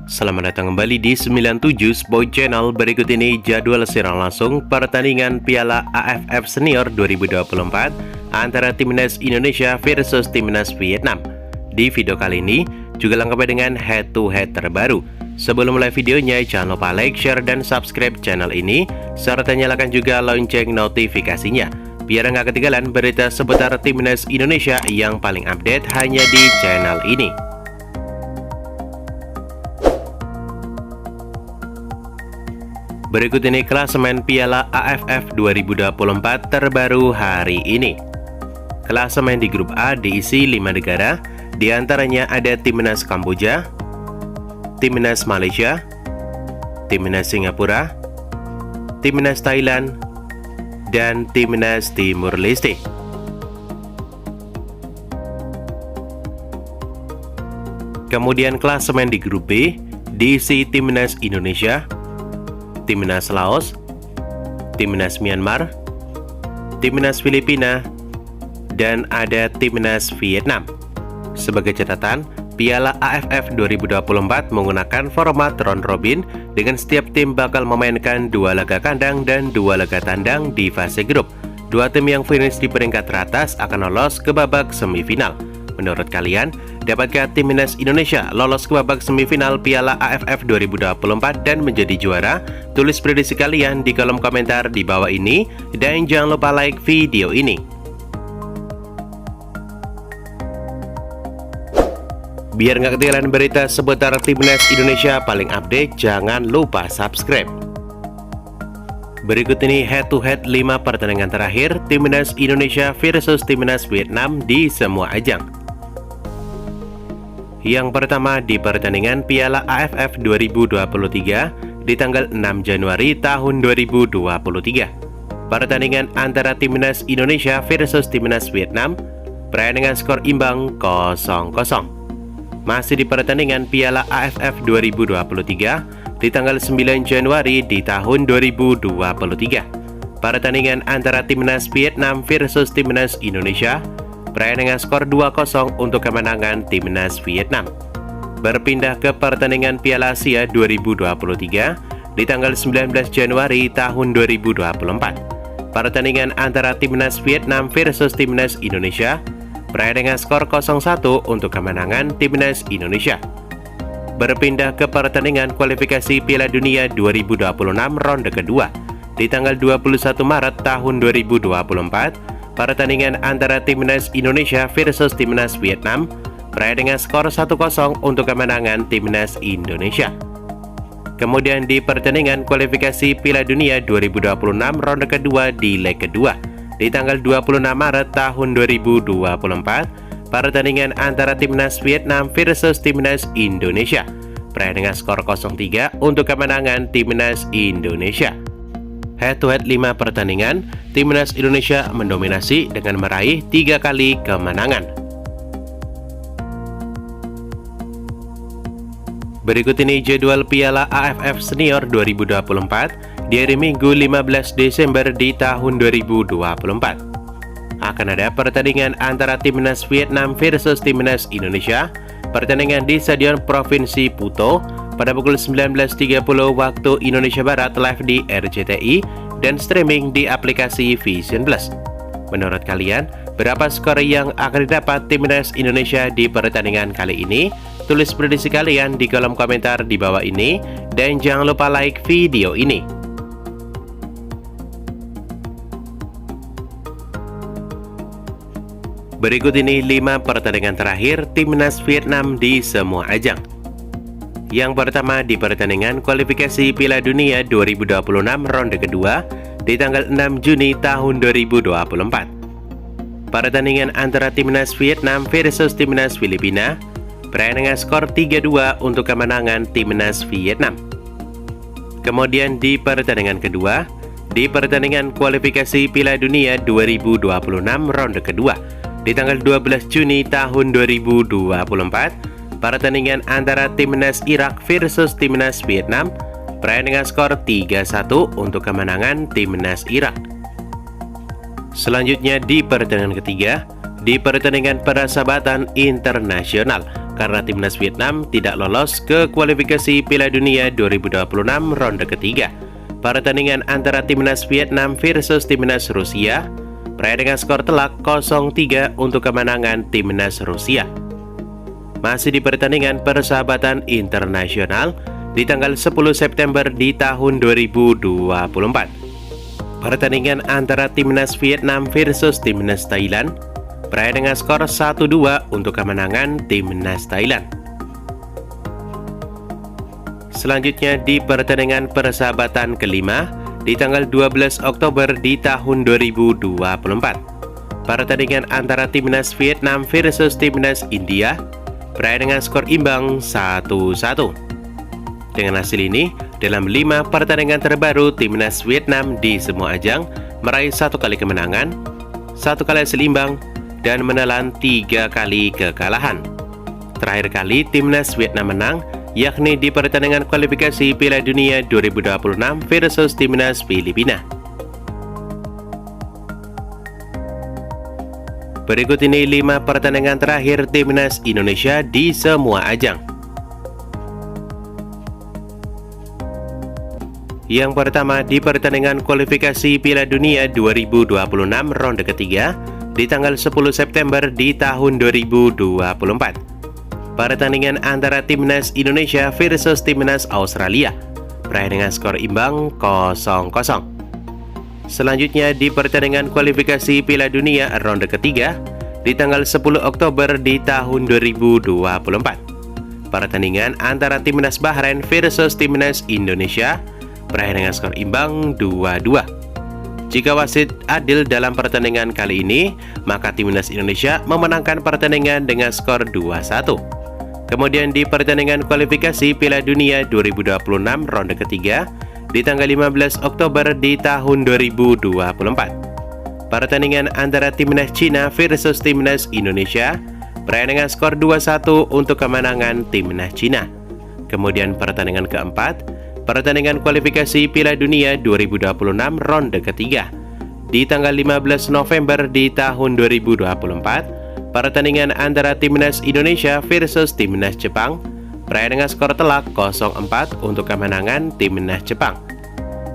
Selamat datang kembali di 97 Sport Channel. Berikut ini jadwal siaran langsung pertandingan Piala AFF Senior 2024 antara Timnas Indonesia versus Timnas Vietnam. Di video kali ini juga lengkap dengan head-to-head terbaru. Sebelum mulai videonya, jangan lupa like, share, dan subscribe channel ini, serta nyalakan juga lonceng notifikasinya, biar nggak ketinggalan berita seputar Timnas Indonesia yang paling update hanya di channel ini. Berikut ini klasemen Piala AFF 2024 terbaru hari ini. Klasemen di grup A diisi 5 negara, diantaranya ada Timnas Kamboja, Timnas Malaysia, Timnas Singapura, Timnas Thailand, dan Timnas Timur Leste. Kemudian klasemen di grup B diisi Timnas Indonesia, Timnas Laos, Timnas Myanmar, Timnas Filipina, dan ada Timnas Vietnam. Sebagai catatan, Piala AFF 2024 menggunakan format round robin dengan setiap tim bakal memainkan 2 laga kandang dan 2 laga tandang di fase grup. 2 tim yang finish di peringkat teratas akan lolos ke babak semifinal. Menurut kalian, dapatkah Timnas Indonesia lolos ke babak semifinal Piala AFF 2024 dan menjadi juara? Tulis prediksi kalian di kolom komentar di bawah ini, dan jangan lupa like video ini. Biar nggak ketinggalan berita seputar Timnas Indonesia paling update, jangan lupa subscribe. Berikut ini head-to-head 5 pertandingan terakhir Timnas Indonesia versus Timnas Vietnam di semua ajang. Yang pertama di pertandingan Piala AFF 2023 di tanggal 6 Januari tahun 2023. Pertandingan antara Timnas Indonesia versus Timnas Vietnam berakhir dengan skor imbang 0-0. Masih di pertandingan Piala AFF 2023 di tanggal 9 Januari di tahun 2023. Pertandingan antara Timnas Vietnam versus Timnas Indonesia berakhir dengan skor 2-0 untuk kemenangan Timnas Vietnam. Berpindah ke pertandingan Piala Asia 2023 di tanggal 19 Januari tahun 2024. Pertandingan antara Timnas Vietnam versus Timnas Indonesia berakhir dengan skor 0-1 untuk kemenangan Timnas Indonesia. Berpindah ke pertandingan kualifikasi Piala Dunia 2026 ronde kedua di tanggal 21 Maret tahun 2024. Pertandingan antara Timnas Indonesia versus Timnas Vietnam berakhir dengan skor 1-0 untuk kemenangan Timnas Indonesia. Kemudian di pertandingan kualifikasi Piala Dunia 2026 ronde kedua di leg kedua di tanggal 26 Maret tahun 2024, pertandingan antara Timnas Vietnam versus Timnas Indonesia berakhir dengan skor 0-3 untuk kemenangan Timnas Indonesia. Head-to-head 5 pertandingan, Timnas Indonesia mendominasi dengan meraih 3 kali kemenangan. Berikut ini jadwal Piala AFF Senior 2024 di hari Minggu 15 Desember di tahun 2024. Akan ada pertandingan antara Timnas Vietnam versus Timnas Indonesia. Pertandingan di Stadion Provinsi Puto pada pukul 19.30 waktu Indonesia Barat, live di RCTI dan streaming di aplikasi Vision Plus. Menurut kalian, berapa skor yang akan didapat Timnas Indonesia di pertandingan kali ini? Tulis prediksi kalian di kolom komentar di bawah ini, dan jangan lupa like video ini. Berikut ini 5 pertandingan terakhir Timnas Vietnam di semua ajang. Yang pertama di pertandingan kualifikasi Piala Dunia 2026 ronde kedua di tanggal 6 Juni tahun 2024. Pertandingan antara Timnas Vietnam versus Timnas Filipina berakhir dengan skor 3-2 untuk kemenangan Timnas Vietnam. Kemudian di pertandingan kedua, di pertandingan kualifikasi Piala Dunia 2026 ronde kedua di tanggal 12 Juni tahun 2024, pertandingan antara Timnas Irak versus Timnas Vietnam berakhir dengan skor 3-1 untuk kemenangan Timnas Irak. Selanjutnya di pertandingan ketiga, di pertandingan persahabatan internasional karena timnas Vietnam tidak lolos ke kualifikasi Piala Dunia 2026 ronde ketiga. Pertandingan antara timnas Vietnam versus timnas Rusia berakhir dengan skor telak 0-3 untuk kemenangan timnas Rusia. Masih di pertandingan persahabatan internasional di tanggal 10 September di tahun 2024. Pertandingan antara timnas Vietnam versus timnas Thailand berakhir dengan skor 1-2 untuk kemenangan timnas Thailand. Selanjutnya di pertandingan persahabatan kelima di tanggal 12 Oktober di tahun 2024. Pertandingan antara timnas Vietnam versus timnas India berakhir dengan skor imbang 1-1. Dengan hasil ini, dalam 5 pertandingan terbaru timnas Vietnam di semua ajang meraih 1 kali kemenangan, 1 kali hasil imbang, dan menelan 3 kali kekalahan. Terakhir kali timnas Vietnam menang yakni di pertandingan kualifikasi Piala Dunia 2026 versus timnas Filipina. Berikut ini 5 pertandingan terakhir timnas Indonesia di semua ajang. Yang pertama di pertandingan kualifikasi Piala Dunia 2026 ronde ketiga di tanggal 10 September di tahun 2024. Pertandingan antara timnas Indonesia versus timnas Australia berakhir dengan skor imbang 0-0. Selanjutnya di pertandingan kualifikasi Piala Dunia ronde ketiga di tanggal 10 Oktober di tahun 2024. Pertandingan antara timnas Bahrain versus timnas Indonesia berakhir dengan skor imbang 2-2. Jika wasit adil dalam pertandingan kali ini, maka timnas Indonesia memenangkan pertandingan dengan skor 2-1. Kemudian di pertandingan kualifikasi Piala Dunia 2026 ronde ketiga di tanggal 15 Oktober di tahun 2024. Pertandingan antara timnas Cina versus timnas Indonesia berakhir dengan skor 2-1 untuk kemenangan timnas Cina. Kemudian pertandingan keempat, pertandingan kualifikasi Piala Dunia 2026 ronde ketiga di tanggal 15 November di tahun 2024. Pertandingan antara timnas Indonesia versus timnas Jepang berakhir dengan skor telak 0-4 untuk kemenangan timnas Jepang.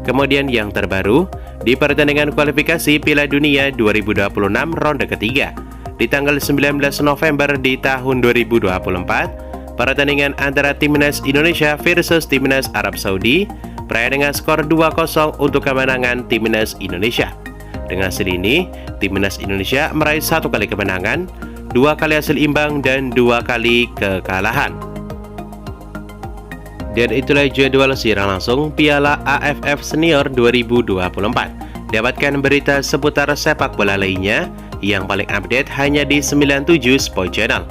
Kemudian yang terbaru di pertandingan kualifikasi Piala Dunia 2026 ronde ketiga di tanggal 19 November di tahun 2024. Pertandingan antara timnas Indonesia versus timnas Arab Saudi berakhir dengan skor 2-0 untuk kemenangan timnas Indonesia. Dengan hasil ini, timnas Indonesia meraih 1 kali kemenangan, 2 kali hasil imbang, dan 2 kali kekalahan. Dan itulah jadwal siaran langsung Piala AFF Senior 2024. Dapatkan berita seputar sepak bola lainnya yang paling update hanya di 97 Sport Channel.